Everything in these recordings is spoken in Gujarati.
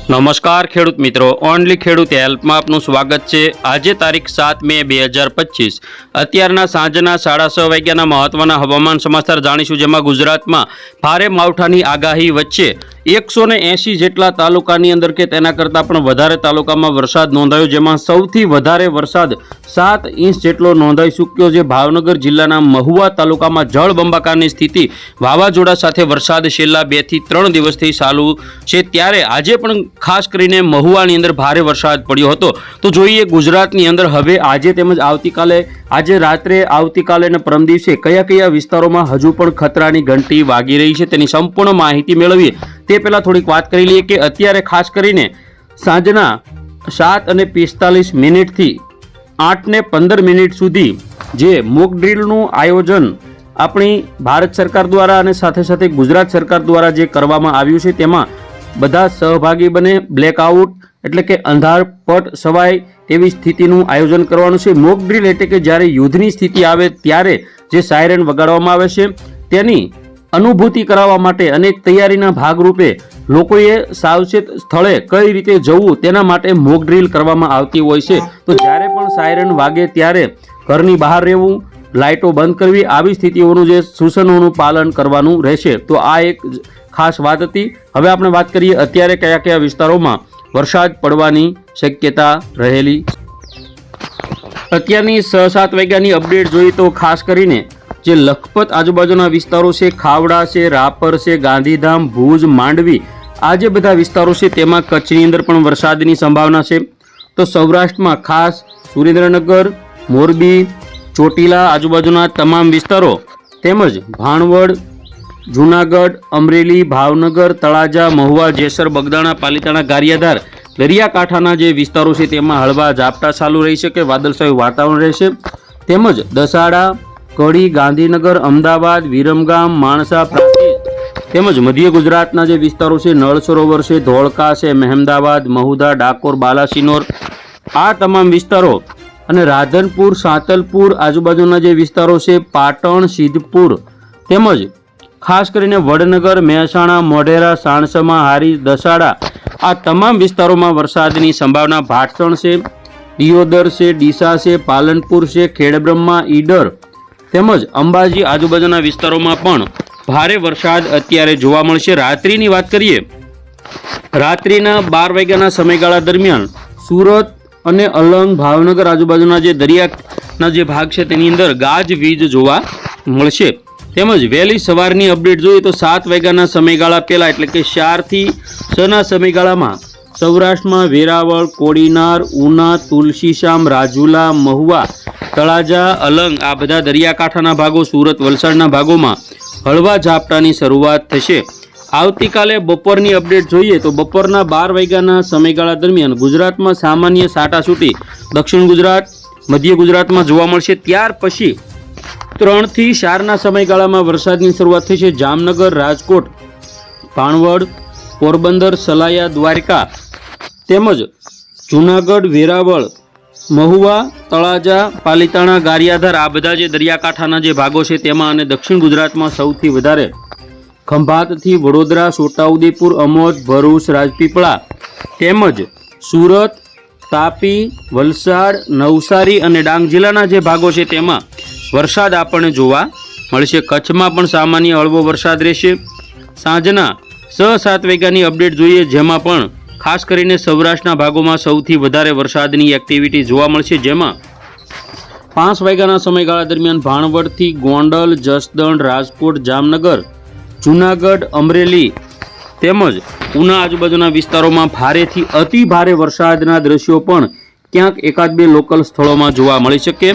નમસ્કાર ખેડૂત મિત્રો, ઓનલી ખેડૂત હેલ્પમાં આપનું સ્વાગત છે। આજે તારીખ 7 મે 2025 અત્યારના સાંજના 6:30 વાગ્યાના મહત્વના હવામાન સમાચાર જાણીશું, જેમાં ગુજરાતમાં ભારે માવઠાની આગાહી વચ્ચે 180 જેટલા તાલુકાની અંદર કે તેના કરતાં પણ વધારે તાલુકામાં વરસાદ નોંધાયો, જેમાં સૌથી વધારે વરસાદ 7 ઇંચ જેટલો નોંધાઈ ચૂક્યો છે। ભાવનગર જિલ્લાના મહુવા તાલુકામાં જળબંબાકારની સ્થિતિ વાવાઝોડા સાથે વરસાદ છેલ્લા 2 થી 3 દિવસથી ચાલુ છે, ત્યારે આજે પણ ખાસ કરીને મહુવાની અંદર ભારે વરસાદ પડ્યો હતો। તો જોઈએ ગુજરાતની અંદર હવે આજે તેમજ આવતીકાલે, આજે રાત્રે, આવતીકાલે અને પરમ દિવસે કયા કયા વિસ્તારોમાં હજુ પણ ખતરાની ઘંટી વાગી રહી છે તેની સંપૂર્ણ માહિતી મેળવીએ તે પહેલાં થોડીક વાત કરી લઈએ કે અત્યારે ખાસ કરીને સાંજના 7:45 થી 8:15 સુધી જે મોક ડ્રીલનું આયોજન આપણી ભારત સરકાર દ્વારા અને સાથે સાથે ગુજરાત સરકાર દ્વારા જે કરવામાં આવ્યું છે તેમાં બધા સહભાગી બને, બ્લેકઆઉટ એટલે કે અંધારપટ સવાય તેવી સ્થિતિનું આયોજન કરવાનું છે। મોક ડ્રીલ એટલે કે જ્યારે યુદ્ધની સ્થિતિ આવે ત્યારે જે સાયરન વગાડવામાં આવે છે તેની અનુભૂતિ કરાવવા માટે અને તૈયારીના ભાગરૂપે લોકોએ સાવચેત સ્થળે કઈ રીતે જવું તેના માટે મોક ડ્રીલ કરવામાં આવતી હોય છે। તો જ્યારે પણ સાયરન વાગે ત્યારે ઘરની બહાર રહેવું, લાઇટો બંધ કરવી, આવી સ્થિતિઓનું જે સૂચનોનું પાલન કરવાનું રહેશે। તો આ એક ખાસ વાત હતી। હવે આપણે વાત કરીએ અત્યારે કયા કયા વિસ્તારોમાં વરસાદ પડવાની શક્યતા રહેલી। અત્યારની 6-7 વાગ્યાની અપડેટ જોઈએ તો ખાસ કરીને જે લખપત આજુબાજુના વિસ્તારો છે, ખાવડા છે, રાપર છે, ગાંધીધામ, ભુજ, માંડવી, આ જે બધા વિસ્તારો છે તેમાં કચ્છની અંદર પણ વરસાદની સંભાવના છે। તો સૌરાષ્ટ્રમાં ખાસ સુરેન્દ્રનગર, મોરબી, ચોટીલા આજુબાજુના તમામ વિસ્તારો તેમજ ભાણવડ, જૂનાગઢ, અમરેલી, ભાવનગર, તળાજા, મહુવા, જેસર, બગદાણા, પાલીતાણા, ગારિયાધાર, દરિયાકાંઠાના જે વિસ્તારો છે તેમાં હળવા ઝાપટા ચાલુ રહી શકે, વાદળછાયું વાતાવરણ રહેશે। તેમજ દસાડા, કડી, ગાંધીનગર, અમદાવાદ, વિરમગામ, માણસા, તેમજ મધ્ય ગુજરાતના જે વિસ્તારો છે, નળ સરોવર છે, ધોળકા છે, મહેમદાવાદ, મહુધા, ડાકોર, બાલાસિનોર, આ તમામ વિસ્તારો અને રાધનપુર, સાંતલપુર આજુબાજુના જે વિસ્તારો છે, પાટણ, સિદ્ધપુર તેમજ ખાસ કરીને વડનગર, મહેસાણા, મોઢેરા, સાણસમા, હારીજ, દસાડા, આ તમામ વિસ્તારોમાં વરસાદની સંભાવના। ભાટસણ છે, દિયોદર છે, ડીસા છે, પાલનપુર છે, ખેડબ્રહ્મા, ઈડર તેમજ અંબાજી આજુબાજુના વિસ્તારોમાં પણ ભારે વરસાદ અત્યારે જોવા મળશે। રાત્રિની વાત કરીએ, રાત્રિના 12 વાગ્યાના સમયગાળા દરમિયાન સુરત અને અલંગ, ભાવનગર આજુબાજુના જે દરિયાના જે ભાગ છે તેની અંદર ગાજવીજ જોવા મળશે। તેમજ વહેલી સવારની અપડેટ જોઈએ તો 7 વાગ્યાના સમયગાળા પહેલાં એટલે કે 4 થી 6ના સમયગાળામાં સૌરાષ્ટ્રમાં વેરાવળ, કોડીનાર, ઉના, તુલસીશામ, રાજુલા, મહુવા, તળાજા, અલંગ, આ બધા દરિયાકાંઠાના ભાગો, સુરત, વલસાડના ભાગોમાં હળવા ઝાપટાની શરૂઆત થશે। આવતીકાલે બપોરની અપડેટ જોઈએ તો બપોરના 12 વાગ્યાના સમયગાળા દરમિયાન ગુજરાતમાં સામાન્ય છાંટાછૂટી દક્ષિણ ગુજરાત, મધ્ય ગુજરાતમાં જોવા મળશે। ત્યાર પછી 3 થી 4ના સમયગાળામાં વરસાદની શરૂઆત થશે। જામનગર, રાજકોટ, ભાણવડ, પોરબંદર, સલાયા, દ્વારકા તેમજ જૂનાગઢ, વેરાવળ, મહુવા, તળાજા, પાલીતાણા, ગારિયાધાર, આ બધા જે દરિયાકાંઠાના જે ભાગો છે તેમાં અને દક્ષિણ ગુજરાતમાં સૌથી વધારે ખંભાતથી વડોદરા, છોટાઉદેપુર, અમોદ, ભરૂચ, રાજપીપળા તેમજ સુરત, તાપી, વલસાડ, નવસારી અને ડાંગ જિલ્લાના જે ભાગો છે તેમાં વરસાદ આપણને જોવા મળશે। કચ્છમાં પણ સામાન્ય હળવો વરસાદ રહેશે। સાંજના 6-7 વાગ્યાની અપડેટ જોઈએ, જેમાં પણ ખાસ કરીને સૌરાષ્ટ્રના ભાગોમાં સૌથી વધારે વરસાદની એક્ટિવિટી જોવા મળશે, જેમાં 5 વાગ્યાના સમયગાળા દરમિયાન ભાણવડથી ગોંડલ, જસદણ, રાજકોટ, જામનગર, જૂનાગઢ, અમરેલી તેમજ ઉના આજુબાજુના વિસ્તારોમાં ભારેથી અતિ ભારે વરસાદના દ્રશ્યો પણ ક્યાંક 1-2 લોકલ સ્થળોમાં જોવા મળી શકે।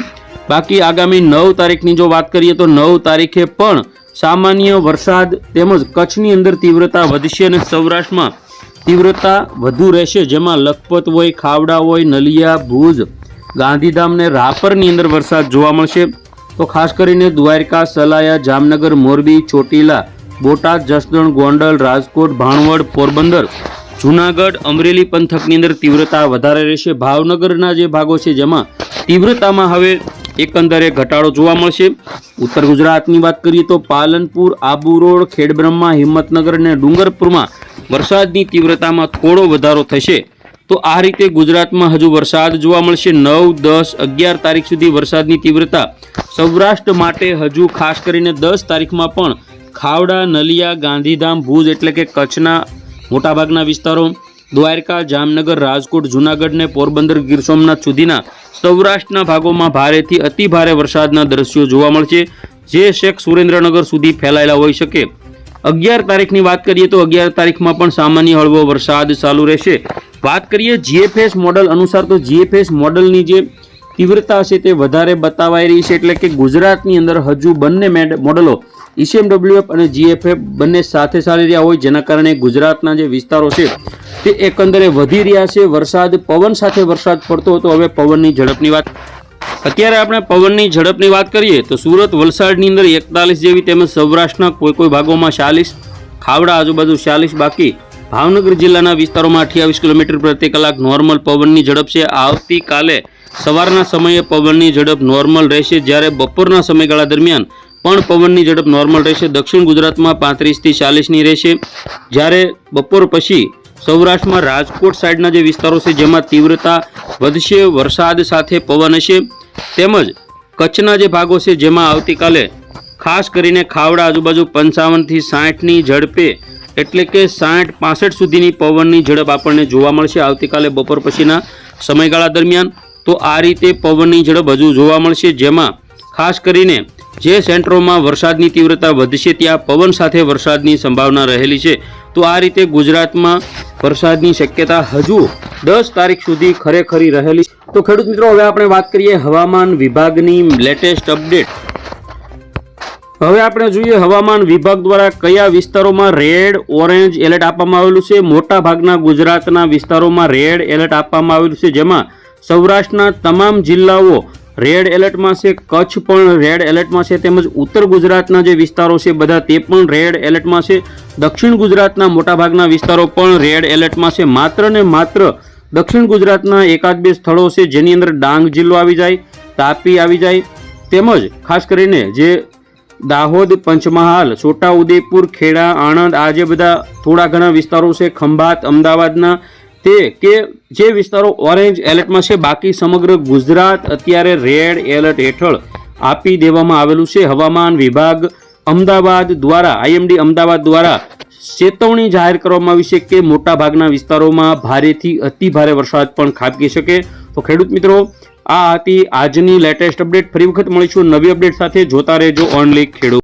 બાકી આગામી 9 તારીખની જો વાત કરીએ તો 9 તારીખે પણ સામાન્ય વરસાદ તેમજ કચ્છની અંદર તીવ્રતા વધશે અને સૌરાષ્ટ્રમાં તીવ્રતા વધુ રહેશે, જેમાં લખપત હોય, ખાવડા હોય, નલિયા, ભુજ, ગાંધીધામ ને રાપરની અંદર વરસાદ જોવા મળશે। તો ખાસ કરીને દ્વારકા, સલાયા, જામનગર, મોરબી, ચોટીલા, બોટાદ, જસદણ, ગોંડલ, રાજકોટ, ભાણવડ, પોરબંદર, જૂનાગઢ, અમરેલી પંથકની અંદર તીવ્રતા વધારે રહેશે। ભાવનગરના જે ભાગો છે જેમાં તીવ્રતામાં હવે એકંદરે ઘટાડો જોવા મળશે। ઉત્તર ગુજરાતની વાત કરીએ તો પાલનપુર, આબુ રોડ, ખેડબ્રહ્મા, હિંમતનગર અને ડુંગરપુરમાં વરસાદની તીવ્રતામાં થોડો વધારો થશે। તો આ રીતે ગુજરાતમાં હજુ વરસાદ જોવા મળશે। 9, 10, 11 તારીખ સુધી વરસાદની તીવ્રતા સૌરાષ્ટ્ર માટે હજુ ખાસ કરીને 10 તારીખમાં પણ ખાવડા, નલિયા, ગાંધીધામ, ભુજ એટલે કે કચ્છના મોટાભાગના વિસ્તારો, દ્વારકા, જામનગર, રાજકોટ, જૂનાગઢ ને પોરબંદર, ગીર સોમનાથ સુધીના સૌરાષ્ટ્રના ભાગોમાં ભારેથી અતિ ભારે વરસાદના દ્રશ્યો જોવા મળશે, જે છેક સુરેન્દ્રનગર સુધી ફેલાયેલા હોઈ શકે। 11 તારીખની વાત કરીએ તો 11 તારીખમાં પણ સામાન્ય હળવો વરસાદ ચાલુ રહેશે। વાત કરીએ જીએફએસ મોડલ અનુસાર તો જીએફએસ મોડલની જે તીવ્રતા છે તે વધારે બતાવાઈ રહી છે, એટલે કે ગુજરાતની અંદર હજુ બંને મોડલો ICMWF અને GFF બંને સાથે ચાલી રહ્યા હોય, જેના કારણે ગુજરાતના જે વિસ્તારો છે તે એકંદરે વધી રહ્યા છે। વરસાદ પવન સાથે વરસાદ પડતો હતો, હવે પવનની ઝડપની વાત અત્યારે આપણે પવનની ઝડપની વાત કરીએ તો સુરત, વલસાડની અંદર 41 જેવી, તેમજ સૌરાષ્ટ્રના કોઈ ભાગોમાં 40, ખાવડા આજુબાજુ 40, બાકી ભાવનગર જિલ્લાના વિસ્તારોમાં 28 કિલોમીટર પ્રતિ કલાક નોર્મલ પવનની ઝડપ છે। આવતીકાલે સવારના સમયે પવનની ઝડપ નોર્મલ રહેશે, જ્યારે બપોરના સમયગાળા દરમિયાન પણ પવનની ઝડપ નોર્મલ રહેશે। દક્ષિણ ગુજરાતમાં 35 થી 40ની રહેશે, જ્યારે બપોર પછી સૌરાષ્ટ્રમાં રાજકોટ સાઈડના જે વિસ્તારો છે જેમાં તીવ્રતા વધશે, વરસાદ સાથે પવન હશે, તેમજ કચ્છના જે ભાગો છે જેમાં આવતીકાલે ખાસ કરીને ખાવડા આજુબાજુ 55 થી 60ની ઝડપે એટલે કે 60-65 સુધીની પવનની ઝડપ આપણને જોવા મળશે આવતીકાલે બપોર પછીના સમયગાળા દરમિયાન। તો આ રીતે પવનની ઝડપ હજુ જોવા મળશે, જેમાં ખાસ કરીને જે સેન્ટરોમાં વરસાદની તીવ્રતા વધશે ત્યાં પવન સાથે વરસાદની સંભાવના રહેલી છે। તો આ રીતે ગુજરાતમાં વરસાદની શક્યતા હજુ 10 તારીખ સુધી ખરેખરી રહેલી છે। તો ખેડૂત મિત્રો, હવે આપણે વાત કરીએ હવામાન વિભાગની લેટેસ્ટ અપડેટ। હવે આપણે જોઈએ હવામાન વિભાગ દ્વારા કયા વિસ્તારોમાં રેડ, ઓરેન્જ એલર્ટ આપવામાં આવેલું છે। મોટા ભાગના ગુજરાતના વિસ્તારોમાં રેડ એલર્ટ આપવામાં આવેલું છે, જેમાં સૌરાષ્ટ્રના તમામ જિલ્લાઓ રેડ એલર્ટમાં છે, કચ્છ પણ રેડ એલર્ટમાં છે, તેમજ ઉત્તર ગુજરાતના જે વિસ્તારો છે બધા તે પણ રેડ એલર્ટમાં છે। દક્ષિણ ગુજરાતના મોટાભાગના વિસ્તારો પણ રેડ એલર્ટમાં છે। માત્ર ને માત્ર દક્ષિણ ગુજરાતના એકાદ બે સ્થળો છે જેની અંદર ડાંગ જિલ્લો આવી જાય, તાપી આવી જાય, તેમજ ખાસ કરીને જે દાહોદ, પંચમહાલ, છોટાઉદેપુર, ખેડા, આણંદ આ જે બધા થોડા ઘણા વિસ્તારો છે, ખંભાત, અમદાવાદના તે કે જે વિસ્તારો ઓરેન્જ એલર્ટમાં છે, બાકી સમગ્ર ગુજરાત અત્યારે રેડ એલર્ટ હેઠળ આપી દેવામાં આવેલું છે। હવામાન વિભાગ અમદાવાદ દ્વારા IMD અમદાવાદ દ્વારા ચેતવણી જાહેર કરવામાં આવી છે કે મોટા ભાગના વિસ્તારોમાં ભારેથી અતિ ભારે વરસાદ પણ ખાબકી શકે। તો ખેડૂત મિત્રો, આ હતી આજની લેટેસ્ટ અપડેટ। ફરી વખત મળીશું નવી અપડેટ સાથે। જોતા રહેજો ઓનલી ખેડૂત।